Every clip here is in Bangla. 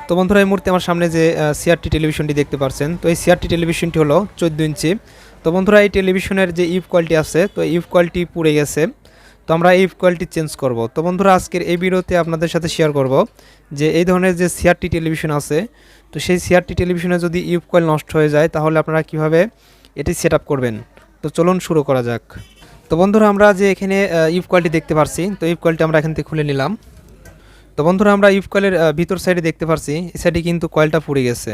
তো বন্ধুরা এই মুহূর্তে আমার সামনে যে সিআরটি টেলিভিশনটি দেখতে পাচ্ছেন, তো এই সিআরটি টেলিভিশনটি হলো 14 ইঞ্চি। তো বন্ধুরা এই টেলিভিশনের যে ইভ কোয়ালিটি আছে, তো ইভ কোয়ালিটি পুড়ে গেছে। তো আমরা এই ইভ কোয়ালিটি চেঞ্জ করব। তো বন্ধুরা আজকের এই ভিডিওতে আপনাদের সাথে শেয়ার করব যে এই ধরনের যে সিআরটি টেলিভিশন আছে, তো সেই সিআরটি টেলিভিশনে যদি ইভ কোয়েল নষ্ট হয়ে যায় তাহলে আপনারা কিভাবে এটি সেট আপ করবেন। তো চলুন শুরু করা যাক। তো বন্ধুরা আমরা যে এখানে ইভ কোয়ালিটি দেখতে পাচ্ছি, তো ইভ কোয়ালিটি আমরা এখান থেকে খুলে নিলাম। তো বন্ধুরা আমরা ইভ কয়েলের ভিতর সাইডে দেখতে পাচ্ছি এই সাইডে কিন্তু কয়েলটা পুড়ে গেছে।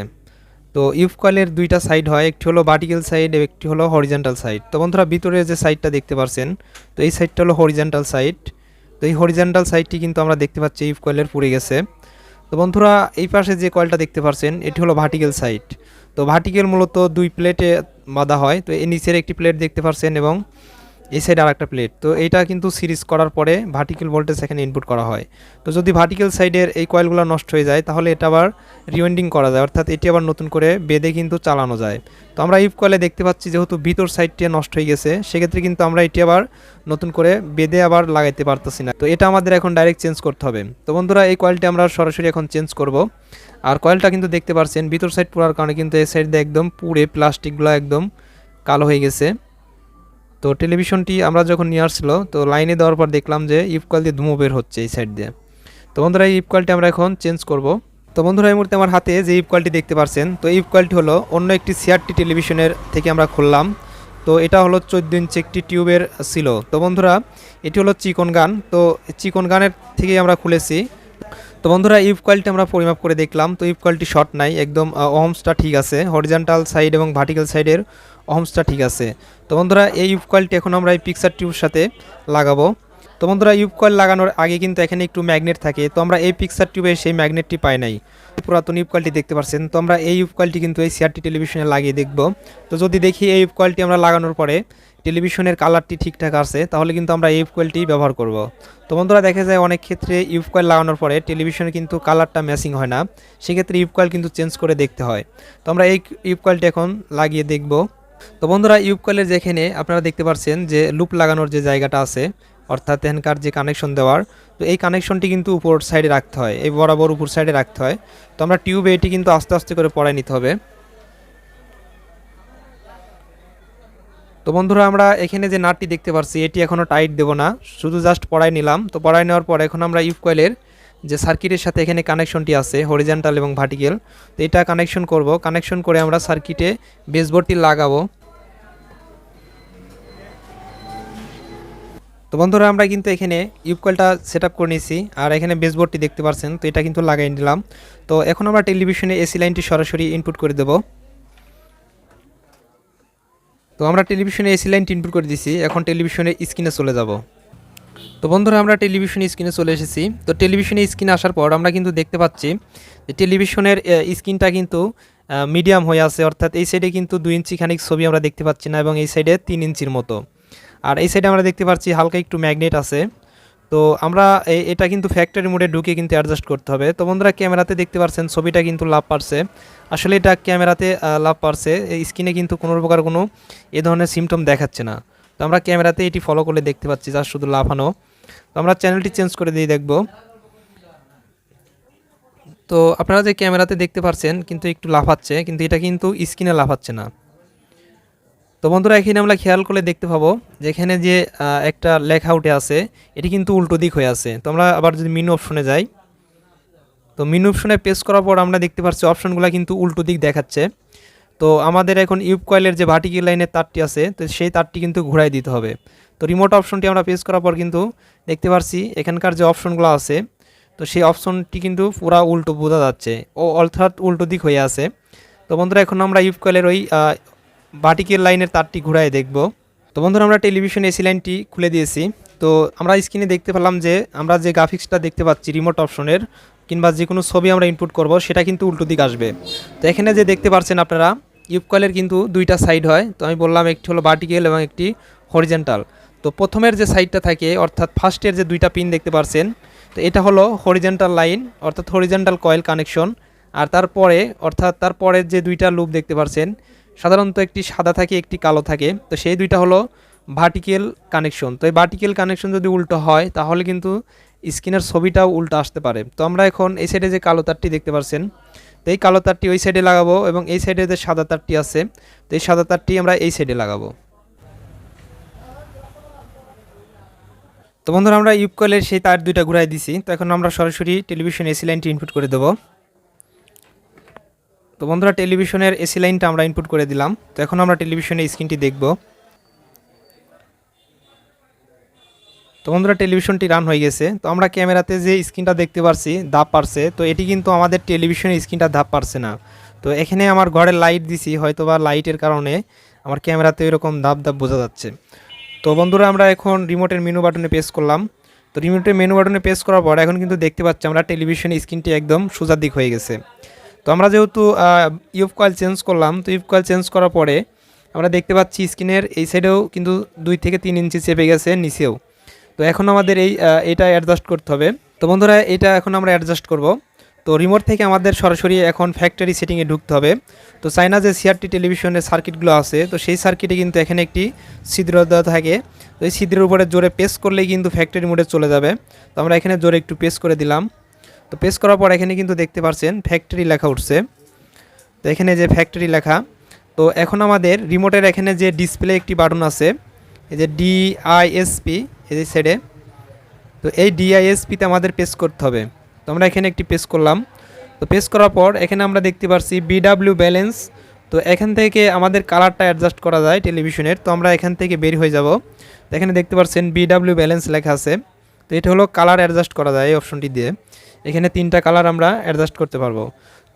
তো ইভ কয়েলের দুইটা সাইড হয়, একটি হলো ভার্টিক্যাল সাইড এবং একটি হলো হরিজন্টাল সাইড। তো বন্ধুরা ভিতরে যে সাইডটা দেখতে পাচ্ছেন, তো এই সাইডটা হলো হরিজন্টাল সাইড। তো এই হরিজন্টাল সাইডটি কিন্তু আমরা দেখতে পাচ্ছি ইভ কয়েলের পুড়ে গেছে। তো বন্ধুরা এই পাশে যে কয়েলটা দেখতে পাচ্ছেন এটি হলো ভার্টিক্যাল সাইড। তো ভার্টিক্যাল মূলত দুই প্লেটে বাঁধা হয়। তো এই নিচের একটি প্লেট দেখতে পাচ্ছেন এবং এই সাইডে আর একটা প্লেট। তো এইটা কিন্তু সিরিজ করার পরে ভার্টিক্যাল ভোল্টেজ এখানে ইনপুট করা হয়। তো যদি ভার্টিক্যাল সাইডের এই কয়েলগুলো নষ্ট হয়ে যায় তাহলে এটা আবার রিওয়েন্ডিং করা যায়, অর্থাৎ এটি আবার নতুন করে বেঁধে কিন্তু চালানো যায়। তো আমরা ইভ কয়েলে দেখতে পাচ্ছি যেহেতু ভিতর সাইডটি নষ্ট হয়ে গেছে, সেক্ষেত্রে কিন্তু আমরা এটি আবার নতুন করে বেঁধে আবার লাগাইতে পারতেছি না। তো এটা আমাদের এখন ডাইরেক্ট চেঞ্জ করতে হবে। তো বন্ধুরা এই কয়েলটি আমরা সরাসরি এখন চেঞ্জ করব। আর কয়েলটা কিন্তু দেখতে পাচ্ছেন ভিতর সাইড পুরার কারণে কিন্তু এই সাইড দিয়ে একদম পুড়ে প্লাস্টিকগুলো একদম কালো হয়ে গেছে। তো টেলিভিশনটি আমরা যখন নিয়ে আসছিল, তো লাইনে দেওয়ার পর দেখলাম যে ইভ কয়েল দিয়ে ধুমো বের হচ্ছে এই সাইড দিয়ে। তো বন্ধুরা এই ইভ কয়েলটি আমরা এখন চেঞ্জ করব। তো বন্ধুরা এই মুহূর্তে আমার হাতে যে ইভ কয়েলটি দেখতে পাচ্ছেন, তো ইভ কয়েলটি হলো অন্য একটি সিআরটি টেলিভিশনের থেকে আমরা খুললাম। তো এটা হলো 14 ইঞ্চি একটি টিউবের ছিল। তো বন্ধুরা এটি হলো চিকন গান, তো চিকন গানের থেকেই আমরা খুলেছি। তো বন্ধুরা ইভ কয়েলটি আমরা পরিমাপ করে দেখলাম, তো ইভ কয়েলটি শর্ট নাই, একদম ওহমসটা ঠিক আছে, হরিজন্টাল সাইড এবং ভার্টিক্যাল সাইডের ওহমসটা ঠিক আছে। তো বন্ধুরা এই ইভ কয়েলটি এখন আমরা এই পিকচার টিউবের সাথে লাগাবো। তো বন্ধুরা ইভ কয়েল লাগানোর আগে কিন্তু এখানে একটু ম্যাগনেট থাকে, তো আমরা এই পিকচার টিউবে সেই ম্যাগনেটটি পাই নাই। পুরাতন ইভ কয়েলটি দেখতে পাচ্ছেন, তো আমরা এই ইভ কয়েলটি কিন্তু এই সিআরটি টেলিভিশনে লাগিয়ে দেখব। তো যদি দেখি এই ইভ কয়েলটি আমরা লাগানোর পরে টেলিভিশনের কালারটি ঠিকঠাক আছে, তাহলে কিন্তু আমরা এই ইভ কয়েলটি ব্যবহার করব। তো বন্ধুরা দেখা যায় অনেক ক্ষেত্রে ইভ কয়েল লাগানোর পরে টেলিভিশনে কিন্তু কালারটা ম্যাচিং হয় না, সেক্ষেত্রে ইভ কয়েল কিন্তু চেঞ্জ করে দেখতে হয়। তো আমরা এই ইভ কয়েলটি এখন লাগিয়ে দেখব। তো বন্ধুরা ইভ কয়েলের যেখানে আপনারা দেখতে পাচ্ছেন যে লুপ লাগানোর যে জায়গাটা আছে, অর্থাৎ এখানকার যে কানেকশন দেওয়ার, তো এই কানেকশনটি কিন্তু উপর সাইডে রাখতে হয়, এই বরাবর উপর সাইডে রাখতে হয়। তো আমরা টিউবে এটি কিন্তু আস্তে আস্তে করে পড়ায় নিতে হবে। তো বন্ধুরা আমরা এখানে যে নাটটি দেখতে পাচ্ছি এটি এখনও টাইট দেবো না, শুধু জাস্ট পড়ায় নিলাম। তো পড়ায় নেওয়ার পর এখন আমরা ইভ কয়েলের যে সার্কিটের সাথে এখানে কানেকশনটি আছে হরিজন্টাল এবং ভার্টিক্যাল, তো এটা কানেকশন করব। কানেকশন করে আমরা সার্কিটে বেসবোর্ডটি লাগাবো। তো বন্ধুরা আমরা কিন্তু এখানে ইভ কয়েলটা সেট আপ করে নিয়েছি, আর এখানে বেসবোর্ডটি দেখতে পাচ্ছেন, তো এটা কিন্তু লাগাই নিলাম। তো এখন আমরা টেলিভিশনে এসি লাইনটি সরাসরি ইনপুট করে দেবো। তো আমরা টেলিভিশনে এসি লাইনটি ইনপুট করে দিয়েছি, এখন টেলিভিশনের স্ক্রিনে চলে যাব। তো বন্ধুরা আমরা টেলিভিশনের স্ক্রিনে চলে এসেছি। তো টেলিভিশনের স্ক্রিনে আসার পর আমরা কিন্তু দেখতে পাচ্ছি যে টেলিভিশনের স্ক্রিনটা কিন্তু মিডিয়াম হয়ে আছে, অর্থাৎ এই সাইডে কিন্তু 2 ইঞ্চি খানিক ছবি আমরা দেখতে পাচ্ছি না এবং এই সাইডে 3 ইঞ্চির মতো। আর এই সাইডে আমরা দেখতে পাচ্ছি হালকা একটু ম্যাগনেট আছে। তো আমরা এটা কিন্তু ফ্যাক্টরি মোডে ঢুকে কিন্তু অ্যাডজাস্ট করতে হবে। তো বন্ধুরা ক্যামেরাতে দেখতে পাচ্ছেন ছবিটা কিন্তু লাভ পারছে, আসলে এটা ক্যামেরাতে লাভ পারছে, এই স্ক্রিনে কিন্তু কোনো প্রকার কোনো এ ধরনের সিমটম দেখাচ্ছে না। তো আমরা ক্যামেরাতে এটি ফলো করলে দেখতে পাচ্ছি যা শুধু লাফানো। তো আমরা চ্যানেলটি চেঞ্জ করে দিয়ে দেখব। তো আপনারা যে ক্যামেরাতে দেখতে পাচ্ছেন কিন্তু একটু লাফাচ্ছে, কিন্তু এটা কিন্তু স্ক্রিনে লাফাচ্ছে না। তো বন্ধুরা এখানে আমরা খেয়াল করলে দেখতে পাবো যে এখানে যে একটা লেখা উঠে আছে এটি কিন্তু উল্টো দিক হয়ে আছে। তো আমরা আবার যদি মেনু অপশনে যাই, তো মেনু অপশনে প্রেস করার পর আমরা দেখতে পাচ্ছি অপশনগুলো কিন্তু উল্টো দিক দেখাচ্ছে। তো আমাদের এখন ইভ কয়েলের যে ভার্টিক্যাল লাইনের তারটি আছে, তো সেই তারটি কিন্তু ঘুরাই দিতে হবে। তো রিমোট অপশনটি আমরা প্রেস করার পর কিন্তু দেখতে পাচ্ছি এখানকার যে অপশনগুলো আছে, তো সেই অপশনটি কিন্তু পুরা উল্টো বোঝা যাচ্ছে, অর্থাৎ উল্টো দিক হয়ে আছে। তো বন্ধুরা এখন আমরা ইভ কয়েলের ওই ভার্টিক্যাল লাইনের তারটি ঘুরাই দেখব। তো বন্ধুরা আমরা টেলিভিশন এসি লাইনটি খুলে দিয়েছি। তো আমরা স্ক্রিনে দেখতে পেলাম যে আমরা যে গ্রাফিক্সটা দেখতে পাচ্ছি রিমোট অপশনের কিংবা যে কোনো ছবি আমরা ইনপুট করব সেটা কিন্তু উল্টো দিক আসবে। তো এখানে যে দেখতে পাচ্ছেন আপনারা ইভ কয়েলের কিন্তু দুইটা সাইড হয়। তো আমি বললাম একটি হলো ভার্টিক্যাল এবং একটি হরিজন্টাল। তো প্রথমের যে সাইডটা থাকে, অর্থাৎ ফার্স্টের যে দুইটা পিন দেখতে পাচ্ছেন, তো এটা হলো হরিজন্টাল লাইন, অর্থাৎ হরিজন্টাল কয়েল কানেকশন। আর তারপরে অর্থাৎ তারপরের যে দুইটা লুপ দেখতে পাচ্ছেন, সাধারণত একটি সাদা থাকে একটি কালো থাকে, তো সেই দুইটা হলো ভার্টিক্যাল কানেকশন। তো এই ভার্টিক্যাল কানেকশন যদি উল্টো হয় তাহলে কিন্তু স্ক্রিনের ছবিটাও উল্টো আসতে পারে। তো আমরা এখন এই সাইডে যে কালো তারটি দেখতে পাচ্ছেন, তো এই কালো তারটি ওই সাইডে লাগাবো এবং এই সাইডে যে সাদা তারটি আছে তো এই সাদা তারটি আমরা এই সাইডে লাগাবো। তো বন্ধুরা আমরা ইউক কয়েলের সেই তার দুইটা ঘুরাই দিছি। তো এখন আমরা সরাসরি টেলিভিশন এসি লাইনটি ইনপুট করে দেবো। তো বন্ধুরা টেলিভিশনের এসি লাইনটা আমরা ইনপুট করে দিলাম। তো এখন আমরা টেলিভিশনের স্ক্রিনটি দেখব। তো বন্ধুরা টেলিভিশনটি রান হয়ে গেছে। তো আমরা ক্যামেরাতে যে স্ক্রিনটা দেখতে পারছি ধাপ পারছে, তো এটি কিন্তু আমাদের টেলিভিশনের স্ক্রিনটা ধাপ পারছে না। তো এখানে আমার ঘরের লাইট দিছি, হয়তো বা লাইটের কারণে আমার ক্যামেরাতে এরকম ধাপ ধাপ বোঝা যাচ্ছে। তো বন্ধুরা আমরা এখন রিমোটের মেনু বাটনে প্রেস করলাম। তো রিমোটের মেনু বাটনে প্রেস করার পর এখন কিন্তু দেখতে পাচ্ছি আমরা টেলিভিশনের স্ক্রিনটি একদম সোজা দিক হয়ে গেছে। তো আমরা যেহেতু ইউফ কয়েল চেঞ্জ করলাম, তো ইউফ কয়েল চেঞ্জ করার পরে আমরা দেখতে পাচ্ছি স্ক্রিনের এই সাইডেও কিন্তু 2 থেকে 3 ইঞ্চি চেপে গেছে নিচেও। তো এখন আমাদের এটা অ্যাডজাস্ট করতে হবে। তো বন্ধুরা এটা এখন আমরা অ্যাডজাস্ট করব। তো রিমোট থেকে আমাদের সরাসরি এখন ফ্যাক্টরি সেটিংয়ে ঢুকতে হবে। তো চাইনা যে সিআরটি টেলিভিশনের সার্কিটগুলো আছে, তো সেই সার্কিটে কিন্তু এখানে একটি ছিদ্র দেওয়া থাকে। তো এই ছিদ্রের উপরে জোরে প্রেস করলেই কিন্তু ফ্যাক্টরি মোডে চলে যাবে। তো আমরা এখানে জোরে একটু প্রেস করে দিলাম। তো প্রেস করার পর এখানে কিন্তু দেখতে পাচ্ছেন ফ্যাক্টরি লেখা উঠছে। তো এখানে যে ফ্যাক্টরি লেখা, তো এখন আমাদের রিমোটের এখানে যে ডিসপ্লে একটি বাটন আছে, এই যে ডিআইএসপি এই যে সাইডে, তো এই ডিআইএসপিতে আমাদের প্রেস করতে হবে। তো আমরা এখানে একটি প্রেস করলাম। তো প্রেস করার পর এখানে আমরা দেখতে পাচ্ছি বিডাব্লিউ ব্যালেন্স। তো এখান থেকে আমাদের কালারটা অ্যাডজাস্ট করা যায় টেলিভিশনের। তো আমরা এখান থেকে বের হয়ে যাব। তো এখানে দেখতে পাচ্ছেন বিডাব্লিউ ব্যালেন্স লেখা আছে। তো এটা হলো কালার অ্যাডজাস্ট করা যায় এই অপশনটি দিয়ে। এখানে 3টা কালার আমরা অ্যাডজাস্ট করতে পারবো।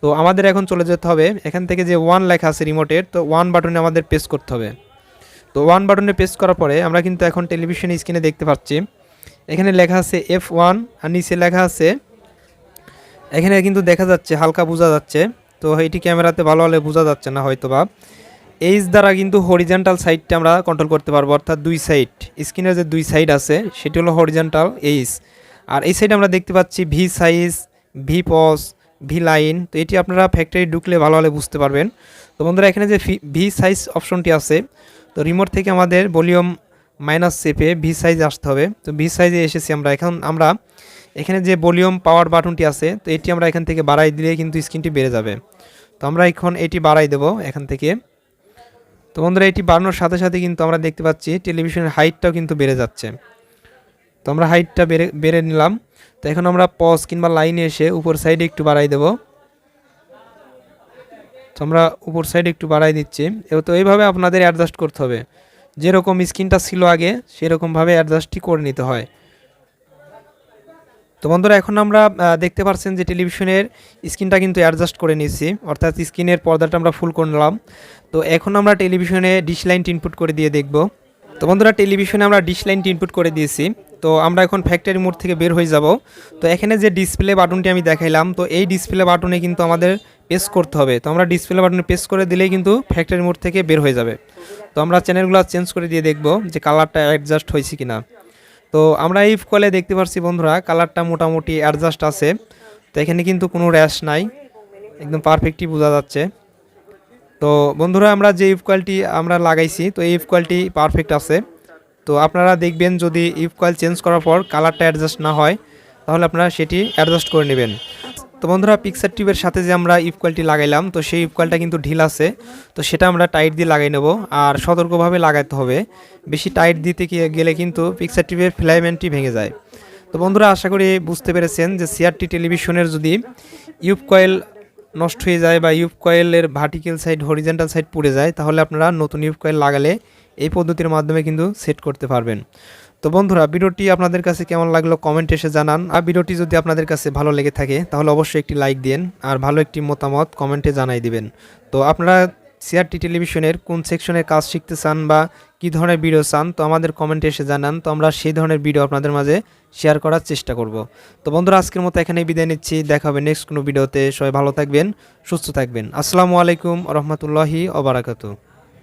তো আমাদের এখন চলে যেতে হবে এখান থেকে যে 1 লেখা আছে রিমোটের, তো 1 বাটনে আমাদের প্রেস করতে হবে। তো 1 বাটনে প্রেস করার পরে আমরা কিন্তু এখন টেলিভিশন স্ক্রিনে দেখতে পাচ্ছি এখানে লেখা আছে F1 আর নিচে লেখা আছে, এখানে কিন্তু দেখা যাচ্ছে হালকা বোঝা যাচ্ছে। তো এটি ক্যামেরাতে ভালোভাবে বোঝা যাচ্ছে না হয়তোবা। এইচ দ্বারা কিন্তু হরিজন্টাল সাইডটা আমরা কন্ট্রোল করতে পারবো, অর্থাৎ 2 সাইড স্ক্রিনের যে 2 সাইড আছে সেটি হলো হরিজন্টাল এইচ। আর এই সাইডে আমরা দেখতে পাচ্ছি V size, V pose, V line. তো এটি আপনারা ফ্যাক্টরি ঢুকলে ভালোভাবে বুঝতে পারবেন। তো বন্ধুরা এখানে যে ভি সাইজ অপশনটি আছে, তো রিমোট থেকে আমাদের ভলিউম মাইনাস চেপে ভি সাইজে আসতে হবে। তো ভি সাইজে এসেছি আমরা। এখন আমরা এখানে যে ভলিউম পাওয়ার বাটনটি আছে, তো এটি আমরা এখান থেকে বাড়াই দিলে কিন্তু স্ক্রিনটি বেড়ে যাবে। তো আমরা এখন এটি বাড়াই দেব এখান থেকে। তো বন্ধুরা এটি বাড়ানোর সাথে সাথে কিন্তু আমরা দেখতে পাচ্ছি টেলিভিশনের হাইটটাও কিন্তু বেড়ে যাচ্ছে। তো আমরা হাইটটা বেড়ে নিলাম। তো এখন আমরা পজ কিংবা লাইনে এসে উপর সাইডে একটু বাড়াই দেব। তো আমরা উপর সাইডে একটু বাড়াই দিচ্ছি। তো এইভাবে আপনাদের অ্যাডজাস্ট করতে হবে, যেরকম স্ক্রিনটা ছিল আগে সেরকমভাবে অ্যাডজাস্টটি করে নিতে হয়। তো বন্ধুরা এখন আমরা দেখতে পাচ্ছেন যে টেলিভিশনের স্ক্রিনটা কিন্তু অ্যাডজাস্ট করে নিয়েছি, অর্থাৎ স্ক্রিনের পর্দাটা আমরা ফুল করে নিলাম। তো এখন আমরা টেলিভিশনে ডিশ লাইনটি ইনপুট করে দিয়ে দেখব। তো বন্ধুরা টেলিভিশনে আমরা ডিশ লাইনটি ইনপুট করে দিয়েছি। তো আমরা এখন ফ্যাক্টরি মোড থেকে বের হয়ে যাব। তো এখানে যে ডিসপ্লে বাটনটি আমি দেখাইলাম, তো এই ডিসপ্লে বাটনে কিন্তু আমাদের প্রেস করতে হবে। তো আমরা ডিসপ্লে বাটনে প্রেস করে দিলেই কিন্তু ফ্যাক্টরি মোড থেকে বের হয়ে যাবে। তো আমরা চ্যানেলগুলো চেঞ্জ করে দিয়ে দেখব যে কালারটা অ্যাডজাস্ট হয়েছে কিনা। তো আমরা এই কলে দেখতে পাচ্ছি বন্ধুরা কালারটা মোটামুটি অ্যাডজাস্ট আছে। তো এখানে কিন্তু কোনো র্যাশ নাই, একদম পারফেক্টই বোঝা যাচ্ছে। তো বন্ধুরা আমরা যে ইফ কয়েলটি আমরা লাগাইছি, তো এই ইফ কয়েলটি পারফেক্ট আছে। তো আপনারা দেখবেন যদি ইফ কয়েল চেঞ্জ করার পর কালারটা অ্যাডজাস্ট না হয় তাহলে আপনারা সেটি অ্যাডজাস্ট করে নেবেন। তো বন্ধুরা পিকচার টিউবের সাথে যে আমরা ইফ কয়েলটি লাগাইলাম, তো সেই ইফ কয়েলটা কিন্তু ঢিল আছে। তো সেটা আমরা টাইট দিয়ে লাগাই নেব, আর সতর্কভাবে লাগাতে হবে। বেশি টাইট দিতে গেলে কিন্তু পিকচার টিউবের ফিলামেন্টটি ভেঙে যায়। তো বন্ধুরা আশা করি বুঝতে পেরেছেন যে সিআরটি টেলিভিশনের যদি ইউফ কয়েল নষ্ট হয়ে যায় বা ইউফ কয়েলের ভার্টিক্যাল সাইড হরিজন্টাল সাইড পুড়ে যায়, তাহলে আপনারা নতুন ইউফ কয়েল লাগালে এই পদ্ধতির মাধ্যমে কিন্তু সেট করতে পারবেন। তো বন্ধুরা ভিডিওটি আপনাদের কাছে কেমন লাগলো কমেন্টে এসে জানান। আর ভিডিওটি যদি আপনাদের কাছে ভালো লেগে থাকে তাহলে অবশ্যই একটি লাইক দিন আর ভালো একটি মতামত কমেন্টে জানাই দিবেন। তো আপনারা সিআরটি টেলিভিশনের কোন সেকশনের কাজ শিখতে চান বা কী ধরনের ভিডিও চান, তো আমাদের কমেন্টে এসে জানান। তো আমরা সেই ধরনের ভিডিও আপনাদের মাঝে শেয়ার করার চেষ্টা করব। তো বন্ধুরা আজকের মতো এখানেই বিদায় নিচ্ছি, দেখা হবে নেক্সট কোনো ভিডিওতে। সবাই ভালো থাকবেন, সুস্থ থাকবেন। আসসালামু আলাইকুম রহমতুল্লাহি ওয়া বারাকাতুহু।